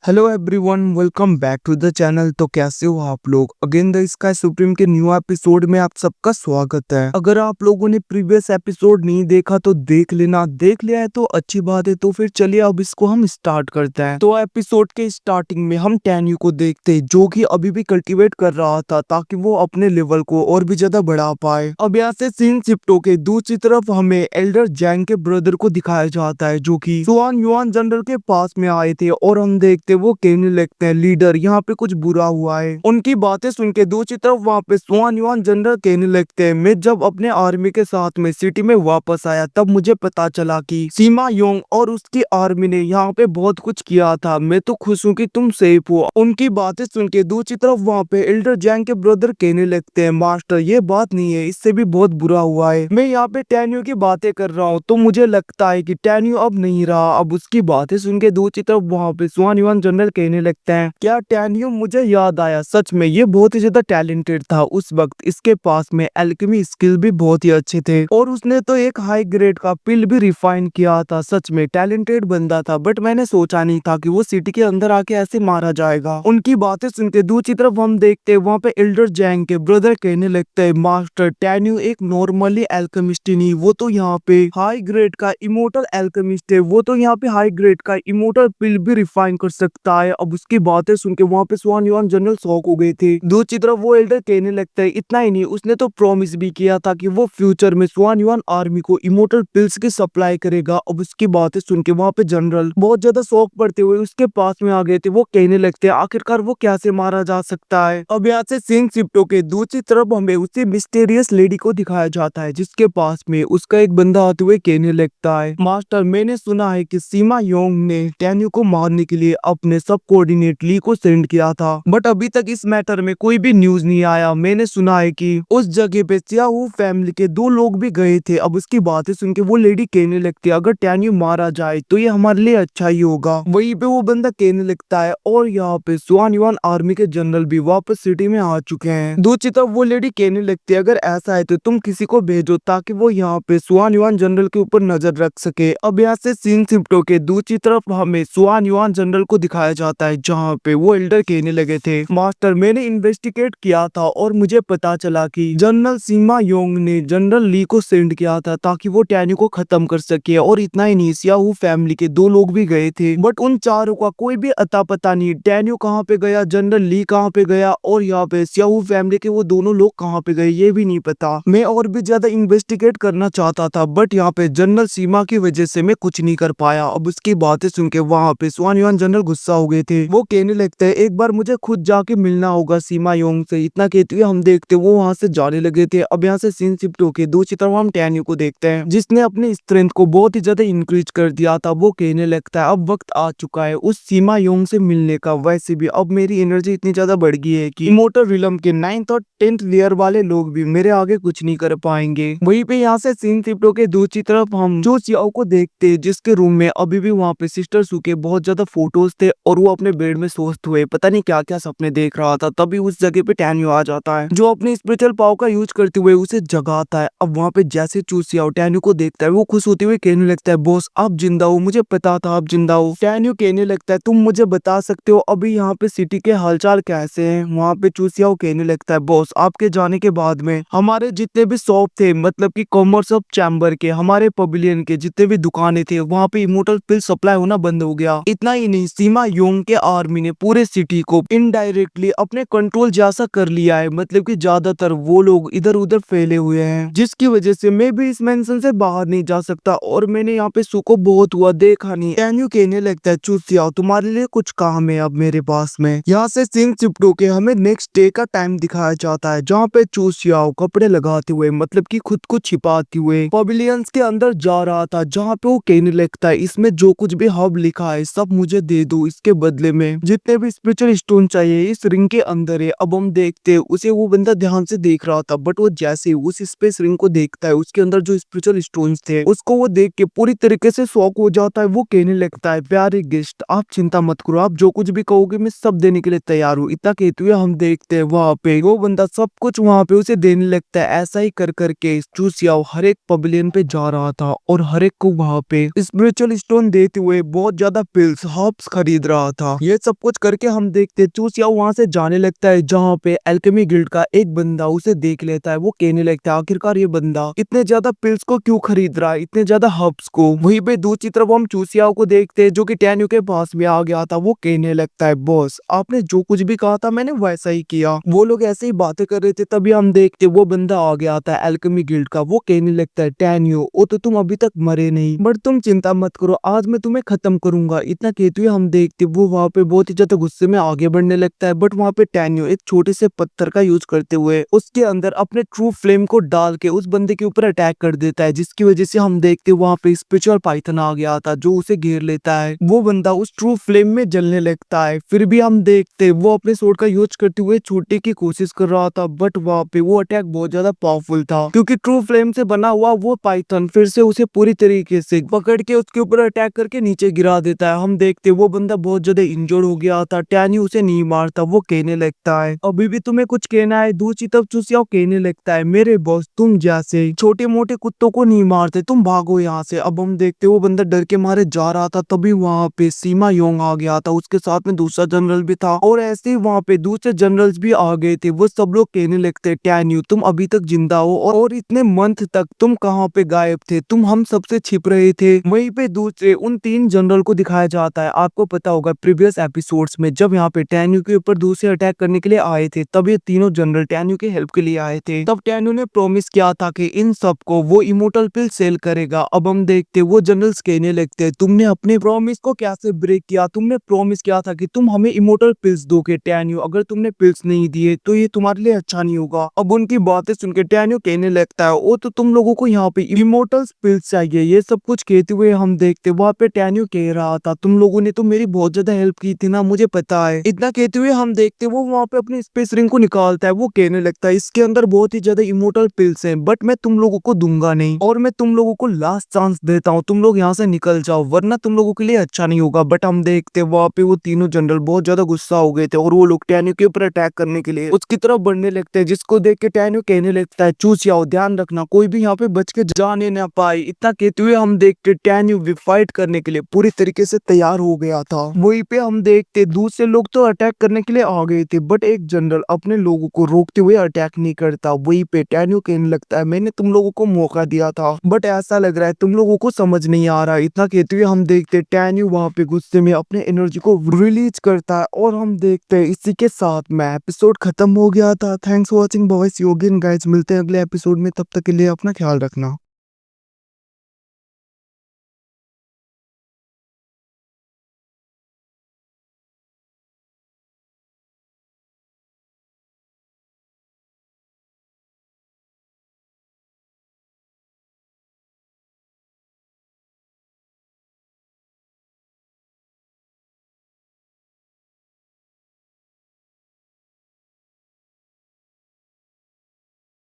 Hello everyone, welcome back to the channel. तो कैसे हो आप लोग? अगेन द स्काई सुप्रीम के न्यू एपिसोड में आप सबका स्वागत है। अगर आप लोगों ने प्रीवियस एपिसोड नहीं देखा तो देख लेना, देख लिया है तो अच्छी बात है। तो फिर चलिए अब इसको हम स्टार्ट करते हैं। तो एपिसोड के स्टार्टिंग में हम टैन्यू को देखते हैं जो कि अभी भी कल्टीवेट कर रहा था ताकि वो अपने लेवल को और भी ज्यादा बढ़ा पाए। अब यहाँ से सीन शिफ्ट होके दूसरी तरफ हमें एल्डर जैंग के ब्रदर को दिखाया जाता है जो कि सुआन युआन जनरल के पास में आए थे और हम देखते वो कहने लगते हैं लीडर यहाँ पे कुछ बुरा हुआ है। उनकी बातें सुन के दूसरी तरफ वहाँ पे सुआन युआन जनरल कहने लगते हैं मैं जब अपने आर्मी के साथ में सिटी में वापस आया तब मुझे पता चला कि सीमा योंग और उसकी आर्मी ने यहाँ पे बहुत कुछ किया था। मैं तो खुश हूँ कि तुम सेफ हो। उनकी बातें सुन के दूसरी तरफ वहाँ पे एल्डर जैंग के ब्रदर कहने लगते हैं मास्टर ये बात नहीं है, इससे भी बहुत बुरा हुआ है। मैं यहाँ पे टैन्यू की बातें कर रहा हूँ तो मुझे लगता है कि टैन्यू अब नहीं रहा। अब उसकी बातें सुन के दूसरी तरफ वहाँ पे सुआन युआन जनरल कहने लगते हैं क्या टैन्यू, मुझे याद आया, सच में ये बहुत ही ज्यादा टैलेंटेड था। उस वक्त इसके पास में एल्केमी स्किल भी बहुत ही अच्छे थे और उसने तो एक हाई ग्रेड का पिल भी रिफाइन किया था। सच में टैलेंटेड बंदा था, बट मैंने सोचा नहीं था कि वो सिटी के अंदर आके ऐसे मारा जाएगा। उनकी बातें सुनते दूसरी तरफ हम देखते वहाँ पे एल्डर जैंग के ब्रदर कहने लगते हैं मास्टर टैन्यू एक नॉर्मली एल्केमिस्ट नहीं, वो तो यहाँ पे हाई ग्रेड का इमोर्टल एल्केमिस्ट है। वो तो यहाँ पे हाई ग्रेड का इमोर्टल पिल भी रिफाइन कर सकता है। अब उसकी बातें सुन के वहाँ पे सुआन युआन जनरल शॉक हो गए थे। दूसरी तरफ वो एल्डर कहने लगता है इतना ही नहीं, उसने तो प्रॉमिस भी किया था कि वो फ्यूचर में सुआन युआन आर्मी को इमोर्टल पिल्स की सप्लाई करेगा। अब उसकी बातें सुन के वहाँ पे जनरल बहुत ज्यादा शौक पड़ते हुए उसके पास में आ गए थे। वो कहने लगते हैं आखिरकार वो कैसे मारा जा सकता है। अब यहाँ से सीन शिफ्ट होके दूसरी तरफ हमें उसी मिस्टीरियस लेडी को दिखाया जाता है जिसके पास में उसका एक बंदा आते हुए कहने लगता है मास्टर मैंने सुना है कि सीमा योंग ने टैन्यू को मारने के लिए अपने सब कोऑर्डिनेट ली को सेंड किया था, बट अभी तक इस मैटर में कोई भी न्यूज नहीं आया। मैंने सुना है कि उस जगह पे सियाहू फैमिली के 2 लोग भी गए थे। अब उसकी बातें सुन के वो लेडी कहने लगती है अगर टैन्यू मारा जाए तो ये हमारे लिए अच्छा ही होगा। वहीं पे वो बंदा कहने लगता है और यहाँ पे सुआन युआन आर्मी के जनरल भी वापस सिटी में आ चुके हैं। दूसरी तरफ वो लेडी कहने लगती है अगर ऐसा है तो तुम किसी को भेजो ताकि वो यहाँ पे सुआन युआन जनरल के ऊपर नजर रख सके। अब यहाँ से सीन शिफ्ट होके दूसरी तरफ हमें सुआन युआन जनरल को दिखाया जाता है जहाँ पे वो एल्डर कहने लगे थे मास्टर मैंने इन्वेस्टिगेट किया था और मुझे पता चला कि जनरल सीमा योंग ने जनरल ली को सेंड किया था ताकि वो टैन्यू को खत्म कर सके। और इतना ही नहीं, सियाहू फैमिली के 2 लोग भी गए थे बट उन चारों का कोई भी अता पता नहीं। टैन्यू कहाँ पे गया, जनरल ली कहाँ पे गया और यहाँ पे सियाहू फैमिली के वो दोनों लोग कहाँ पे गए ये भी नहीं पता। मैं और भी ज्यादा इन्वेस्टिगेट करना चाहता था बट यहाँ पे जनरल सीमा की वजह से मैं कुछ नहीं कर पाया। अब उसकी बातें सुन के वहाँ पे सुआन युआन जनरल गुस्सा हो गए थे। वो कहने लगते हैं एक बार मुझे खुद जाके मिलना होगा सीमा योंग से। इतना कहते हुए हम देखते वो वहाँ से जाने लगे थे। अब यहाँ से सीन शिफ्ट होके दूसरी तरफ हम टैन्यू को देखते हैं जिसने अपनी स्ट्रेंथ को बहुत ही ज्यादा इंक्रीज कर दिया था। वो कहने लगता है अब वक्त आ चुका है उस सीमा योंग से मिलने का। वैसे भी अब मेरी एनर्जी इतनी ज्यादा बढ़ गई है कि इमोर्टल रिलम के 9th और 10th लेयर वाले लोग भी मेरे आगे कुछ नहीं कर पाएंगे। वहीं पे यहाँ से सीन शिफ्ट होके दूसरी तरफ हम जो सियाओ को देखते हैं जिसके रूम में अभी भी वहाँ पे सिस्टर सू के बहुत ज्यादा फोटोज थे और वो अपने बेड में सोचते हुए पता नहीं क्या क्या सपने देख रहा था। तभी उस जगह पे टैन्यू आ जाता है जो अपने स्पिरिचुअल पावर का यूज करते हुए उसे जगाता है। अब वहाँ पे जैसे चू सियाओ टैन्यू को देखता है वो खुश होते हुए कहने लगता है बॉस आप जिंदा हो, मुझे पता था आप जिंदा हो। टैन्यू कहने लगता है तुम मुझे बता सकते हो अभी यहाँ पे सिटी के हालचाल कैसे हैं? वहाँ पे चू सियाओ कहने लगता है बॉस आपके जाने के बाद में हमारे जितने भी शॉप थे, मतलब की कॉमर्स ऑफ चैम्बर के, हमारे पवेलियन के जितने भी दुकानें थे वहाँ पे इमोर्टल पिल सप्लाई होना बंद हो गया। इतना ही नहीं, सीमा योंग के आर्मी ने पूरे सिटी को इनडायरेक्टली अपने कंट्रोल जैसा कर लिया है, मतलब कि ज्यादातर वो लोग इधर उधर फैले हुए हैं जिसकी वजह से मैं भी इस मेंशन से बाहर नहीं जा सकता और मैंने यहाँ पे सुको बहुत हुआ देखा नहीं। टैन्यू कहने लगता है चू सियाओ तुम्हारे लिए कुछ काम है अब मेरे पास में। यहाँ से सीन शिफ्ट होके हमें नेक्स्ट डे का टाइम दिखाया जाता है जहाँ पे चू सियाओ कपड़े लगाते हुए, मतलब कि खुद को छिपाते हुए पवेलियंस के अंदर जा रहा था जहाँ पे वो कहने लगता है इसमें जो कुछ भी हब लिखा है सब मुझे दे दो, इसके बदले में जितने भी स्पिरिचुअल स्टोन चाहिए इस रिंग के अंदर है। अब हम देखते उसे वो बंदा ध्यान से देख रहा था बट वो जैसे उस स्पेस रिंग को देखता है उसके अंदर जो स्पिरिचुअल स्टोन्स थे उसको वो देख के पूरी तरीके से शॉक हो जाता है। वो कहने लगता है प्यारे गेस्ट आप चिंता मत करो, आप जो कुछ भी कहोगे मैं सब देने के लिए तैयार हूँ। इतना कहते हुए हम देखते हैं वहाँ पे वो बंदा सब कुछ वहाँ पे उसे देने लगता है। ऐसा ही कर करके चू सियाओ हर एक पवेलियन पे जा रहा था और हर एक को वहाँ पे स्पिरिचुअल स्टोन देते हुए बहुत ज्यादा पिल्स हर्ब्स खरीद खरीद रहा था। ये सब कुछ करके हम देखते चू सियाओ वहाँ से जाने लगता है, जहाँ पे एल्केमी गिल्ड का एक बंदा उसे देख लेता है। वो कहने लगता है आखिरकार ये बंदा इतने ज्यादा पिल्स को क्यों खरीद रहा है, इतने ज्यादा हर्ब्स को। वहीं पे दूसरी तरफ हम चू सियाओ को देखते हैं, जो कि टैन्यू के पास में आ गया था। वो कहने लगता है बॉस आपने जो कुछ भी कहा था मैंने वैसा ही किया। वो लोग ऐसे ही बातें कर रहे थे, तभी हम देखते वो बंदा आ गया था एल्केमी गिल्ड का। वो कहने लगता है टैन्यू ओ तो तुम अभी तक मरे नहीं, बट तुम चिंता मत करो, आज मैं तुम्हें खत्म करूंगा। इतना कहते हुए हम देखते वो वहाँ पे बहुत ही ज्यादा गुस्से में आगे बढ़ने लगता है, बट वहाँ पे टैन्यू एक छोटे से पत्थर का यूज करते हुए उसके अंदर अपने ट्रू फ्लेम को डाल के उस बंदे के ऊपर अटैक कर देता है, जिसकी वजह से हम देखते वहाँ पे स्पिरिचुअल पाइथन आ गया था जो उसे घेर लेता है। वो बंदा उस ट्रू फ्लेम में जलने लगता है। फिर भी हम देखते वो अपने स्वॉर्ड का यूज करते हुए छूटने की कोशिश कर रहा था, बट वहाँ पे वो अटैक बहुत ज्यादा पावरफुल था, क्योंकि ट्रू फ्लेम से बना हुआ वो पाइथन फिर से उसे पूरी तरीके से पकड़ के उसके ऊपर अटैक करके नीचे गिरा देता है। हम देखते वो बंदा बहुत ज्यादा इंजर्ड हो गया था। टैन्यू उसे नहीं मारता। वो कहने लगता है अभी भी तुम्हें कुछ कहना है। दूसरी तरफ चू सियाओ कहने लगता है मेरे बॉस तुम जैसे छोटे मोटे कुत्तों को नहीं मारते, तुम भागो यहाँ से। अब हम देखते वो बंदा डर के मारे जा रहा था, तभी वहाँ पे सीमा योंग आ गया था, उसके साथ में दूसरा जनरल भी था, और ऐसे ही वहाँ पे दूसरे जनरल्स भी आ गए थे। वो सब लोग कहने लगते टैन्यू तुम अभी तक जिंदा हो, और इतने मंथ तक तुम कहाँ पे गायब थे, तुम हम सबसे छिप रहे थे। वहीं पे दूसरे उन 3 जनरल को दिखाया जाता है। आपको पता होगा प्रीवियस एपिसोड्स में जब यहाँ पे टैन्यू के ऊपर दूसरे अटैक करने के लिए आए थे, तब ये तीनों जनरल टैन्यू के हेल्प के लिए आए थे। तब टैन्यू ने प्रॉमिस किया था कि इन सबको वो इमोर्टल पिल सेल करेगा। अब हम देखते वो जनरल्स कहने लगते तुमने अपने प्रॉमिस को कैसे ब्रेक किया, तुमने प्रॉमिस किया था कि तुम हमें इमोर्टल पिल्स दोगे टैन्यू, अगर तुमने पिल्स नहीं दिए तो ये तुम्हारे लिए अच्छा नहीं होगा। अब उनकी बातें सुनकर टैन्यू कहने लगता है ओ तो तुम लोगों को यहाँ पे इमोर्टल पिल्स चाहिए। ये सब कुछ कहते हुए हम देखते वहाँ पे टैन्यू कह रहा था तुम लोगों ने तो मेरी बहुत ज्यादा हेल्प की थी ना, मुझे पता है। इतना कहते हुए हम देखते वो वहाँ पे अपनी स्पेस रिंग को निकालता है। वो कहने लगता है इसके अंदर बहुत ही ज्यादा इमोर्टल पिल्स हैं, बट मैं तुम लोगों को दूंगा नहीं, और मैं तुम लोगों को लास्ट चांस देता हूँ, तुम लोग यहाँ से निकल जाओ वरना तुम लोगों के लिए अच्छा नहीं होगा। बट हम देखते वहाँ पे वो तीनों जनरल बहुत ज्यादा गुस्सा हो गए थे, और वो लोग टैन्यू के ऊपर अटैक करने के लिए उसकी तरफ बढ़ने लगते हैं, जिसको देख के टैन्यू कहने लगता है चू सियाओ ध्यान रखना कोई भी यहाँ पे बच के जाने ना पाए। इतना कहते हुए हम देखते टैन्यू भी फाइट करने के लिए पूरी तरीके से तैयार हो गया था। वहीं पे हम देखते दूसरे लोग तो अटैक करने के लिए आ गए थे, बट एक जनरल अपने लोगों को रोकते हुए अटैक नहीं करता। वहीं पे टैन्यू कहने लगता है मैंने तुम लोगों को मौका दिया था, बट ऐसा लग रहा है तुम लोगों को समझ नहीं आ रहा। इतना कहते हुए हम देखते टैन्यू वहाँ पे गुस्से में अपने एनर्जी को रिलीज करता है, और हम देखते इसी के साथ में एपिसोड खत्म हो गया था। Thanks for watching, bye see you again guys, मिलते हैं अगले एपिसोड में, तब तक के लिए अपना ख्याल रखना।